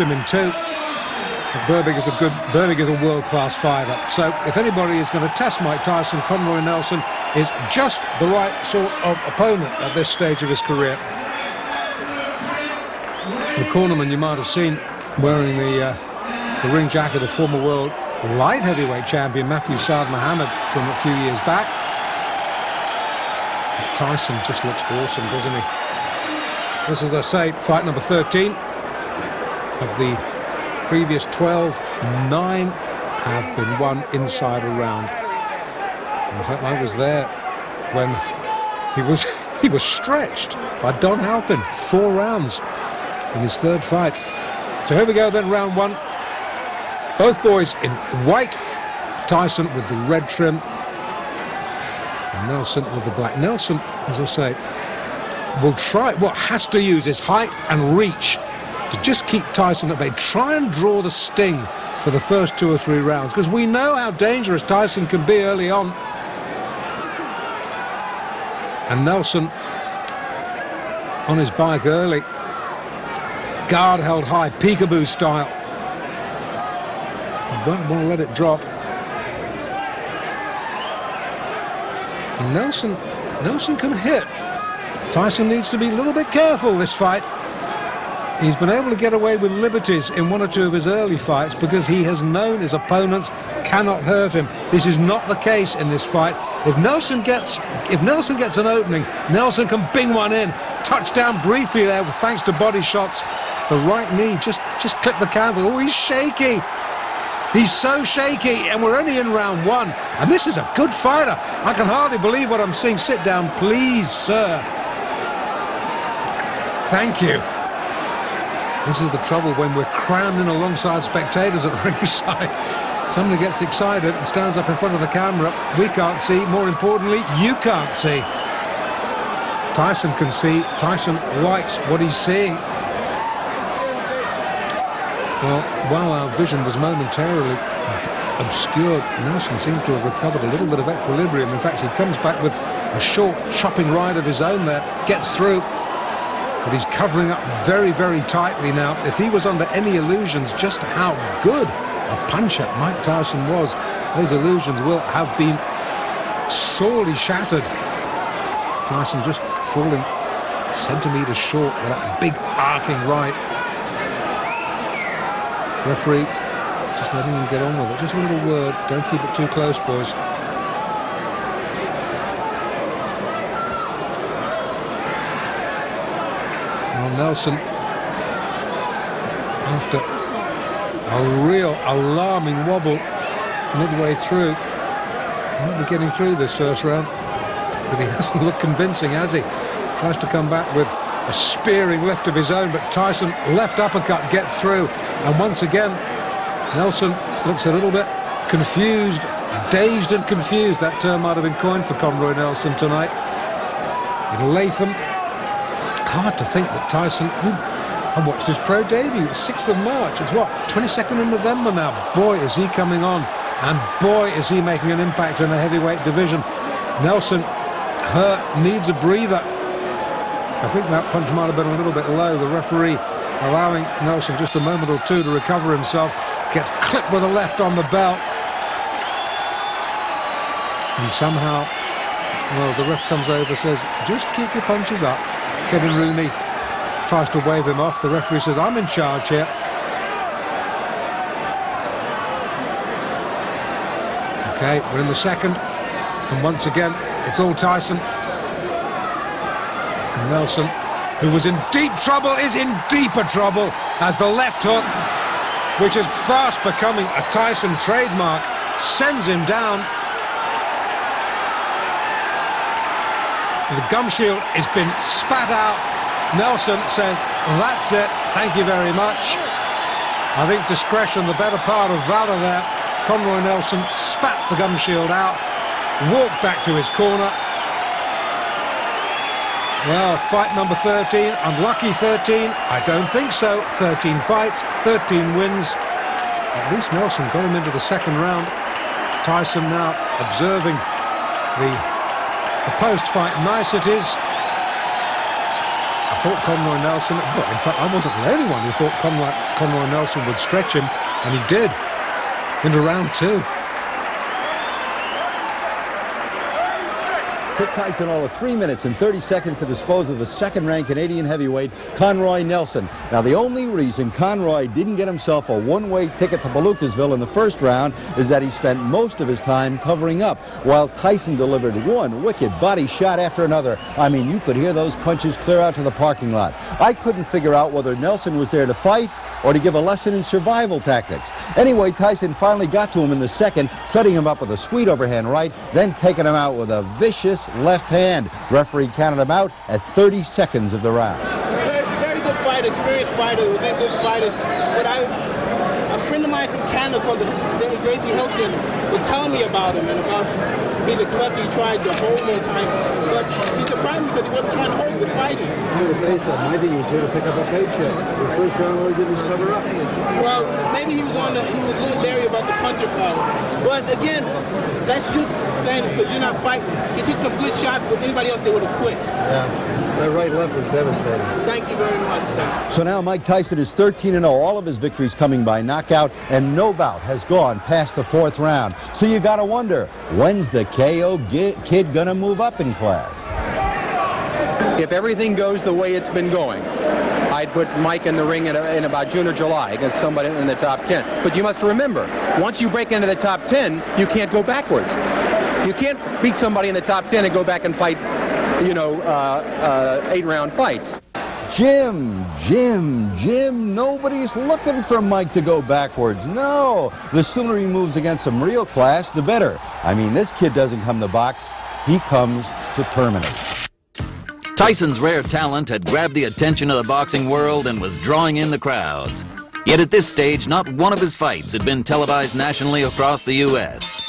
smashed him in two. Berbick is a world-class fighter. So if anybody is going to test Mike Tyson, Conroy Nelson is just the right sort of opponent at this stage of his career. The cornerman you might have seen wearing the ring jacket of former world light heavyweight champion Matthew Saad Muhammad from a few years back. Tyson just looks awesome, doesn't he? This, as I say, fight number 13 of the previous 12. 9 have been won inside a round. In fact, I was there when he was stretched by Don Halpin. 4 rounds in his third fight. So here we go then, round 1. Both boys in white. Tyson with the red trim, and Nelson with the black. Nelson, as I say, will try, has to use his height and reach to just keep Tyson at bay. Try and draw the sting for the first 2 or 3 rounds, because we know how dangerous Tyson can be early on. And Nelson on his bike early, guard held high, peekaboo style. Won't want to let it drop. And Nelson can hit. Tyson needs to be a little bit careful this fight. He's been able to get away with liberties in 1 or 2 of his early fights because he has known his opponents cannot hurt him. This is not the case in this fight. If Nelson gets an opening, Nelson can bing one in. Touchdown briefly there, thanks to body shots. The right knee just clipped the canvas. Oh, he's shaky. He's so shaky, and we're only in round 1. And this is a good fighter. I can hardly believe what I'm seeing. Sit down, please, sir. Thank you. This is the trouble when we're crammed in alongside spectators at ringside. Somebody gets excited and stands up in front of the camera. We can't see. More importantly, you can't see. Tyson can see. Tyson likes what he's seeing. Well, while our vision was momentarily obscured, Nelson seems to have recovered a little bit of equilibrium. In fact, he comes back with a short chopping right of his own there, gets through, but he's covering up very, very tightly now. If he was under any illusions just how good a puncher Mike Tyson was, those illusions will have been sorely shattered. Tyson just falling centimetres short with that big arcing right. Referee just letting him get on with it. Just a little word. Don't keep it too close, boys. Well, Nelson, after a real alarming wobble midway through, might be getting through this first round, but he hasn't looked convincing, has he? Tries to come back with a spearing left of his own, but Tyson left uppercut gets through, and once again Nelson looks a little bit confused, dazed and confused. That term might have been coined for Conroy Nelson tonight. In Latham, hard to think that Tyson, I watched his pro debut, 6th of March, it's what, 22nd of November now. Boy, is he coming on, and boy, is he making an impact in the heavyweight division. Nelson hurt, needs a breather. I think that punch might have been a little bit low. The referee allowing Nelson just a moment or 2 to recover himself. Gets clipped with a left on the belt. And somehow, well, the ref comes over, says, just keep your punches up. Kevin Rooney tries to wave him off. The referee says, I'm in charge here. Okay, we're in the second. And once again, it's all Tyson. And Nelson, who was in deep trouble, is in deeper trouble as the left hook, which is fast becoming a Tyson trademark, sends him down. The gum shield has been spat out. Nelson says, that's it, thank you very much. I think discretion, the better part of valor there. Conroy Nelson spat the gum shield out, walked back to his corner. Well, fight number 13, unlucky 13, I don't think so. 13 fights, 13 wins. At least Nelson got him into the second round. Tyson now observing the post-fight niceties. I thought Conroy Nelson, well, in fact, I wasn't the only one who thought Conroy Nelson would stretch him, and he did into round 2. Took Tyson all of 3 minutes and 30 seconds to dispose of the second-ranked Canadian heavyweight, Conroy Nelson. Now, the only reason Conroy didn't get himself a one-way ticket to Palookasville in the first round is that he spent most of his time covering up, while Tyson delivered one wicked body shot after another. I mean, you could hear those punches clear out to the parking lot. I couldn't figure out whether Nelson was there to fight or to give a lesson in survival tactics. Anyway, Tyson finally got to him in the second, setting him up with a sweet overhand right, then taking him out with a vicious left hand. Referee counted him out at 30 seconds of the round. Very good fighter, experienced fighter, within good fighters. But a friend of mine from Canada called Davey Hilton was telling me about him and about being the clutch he tried the whole time. But he surprised me because he wasn't trying to hold, he was fighting. I'm going to tell you something. I think he was here to pick up a paycheck. The first round, all he did was cover up. Well, maybe he was a little leery about the punching power. But again, that's you saying because you're not fighting. He took some good shots, but anybody else, they would have quit. Yeah, that right left was devastating. Thank you very much, sir. So now Mike Tyson is 13-0, all of his victories coming by knockout, and no bout has gone past the 4th round. So you got to wonder, when's the KO kid gonna move up in class? If everything goes the way it's been going, I'd put Mike in the ring in about June or July against somebody in the top 10. But you must remember, once you break into the top 10, you can't go backwards. You can't beat somebody in the top 10 and go back and fight, 8-round fights. Jim, nobody's looking for Mike to go backwards. No, the sooner he moves against some real class, the better. I mean, this kid doesn't come to box, he comes to terminate. Tyson's rare talent had grabbed the attention of the boxing world and was drawing in the crowds. Yet at this stage, not one of his fights had been televised nationally across the U.S.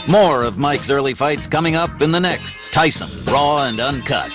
More of Mike's early fights coming up in the next Tyson Raw and Uncut.